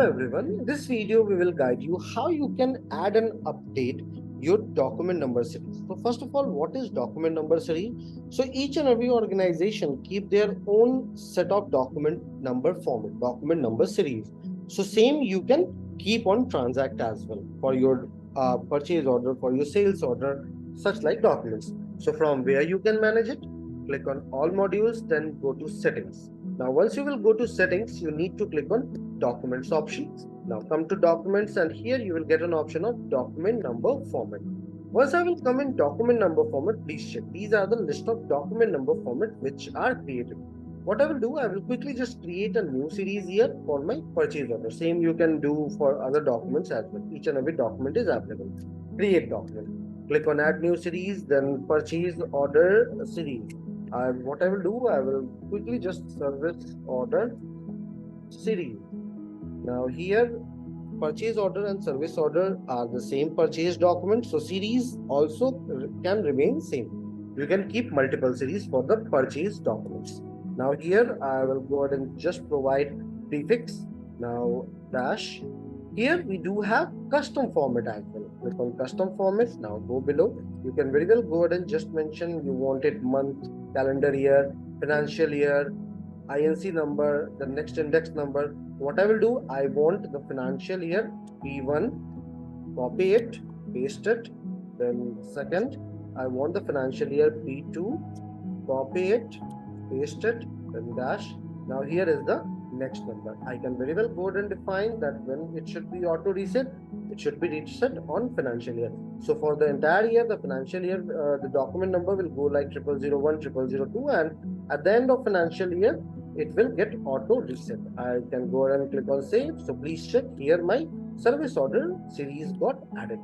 Hello everyone, in this video we will guide you how you can add and update your document number series. So first of all, what is document number series? So each and every organization keep their own set of document number format, document number series. So same you can keep on TranZact as well for your purchase order, for your sales order, such like documents. So from where you can manage it, click on all modules, then go to settings. Now once you will go to settings, you need to click on documents options. Now come to documents, and here you will get an option of document number format. Once I will come in document number format, please check. These are the list of document number format which are created. What I will do, I will quickly just create a new series here for my purchase order. Same you can do for other documents as well. Each and every document is available. Create document. Click on add new series, then purchase order series. What I will do, I will quickly just service order series. Now here purchase order and service order are the same purchase document, so series also can remain same. You can keep multiple series for the purchase documents. Now here I will go ahead and just provide prefix. Now dash. Here we do have custom format as well. Click on custom format. Now go below. You can very well go ahead and just mention you want it month, calendar year, financial year, INC number, the next index number. What I will do, I want the financial year P1, copy it, paste it. Then second, I want the financial year P2, copy it, paste it, then dash. Now here is the next number. I can very well go ahead and define that when it should be auto reset, it should be reset on financial year. So for the entire year, the financial year, the document number will go like 0001, 0002, and at the end of financial year, it will get auto reset. I can go ahead and click on save. So please check here my service order series got added.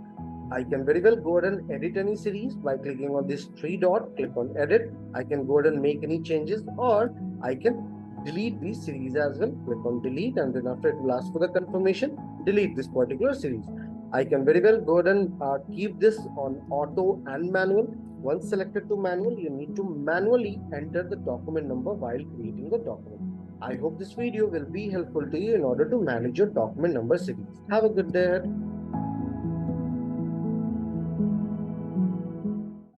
I can very well go ahead and edit any series by clicking on this three dot, click on edit. I can go ahead and make any changes, or I can delete these series as well. Click on delete, and then after it will ask for the confirmation, delete this particular series. I can very well go ahead and keep this on auto and manual. Once selected to manual, you need to manually enter the document number while creating the document. I hope this video will be helpful to you in order to manage your document number series. Have a good day ahead.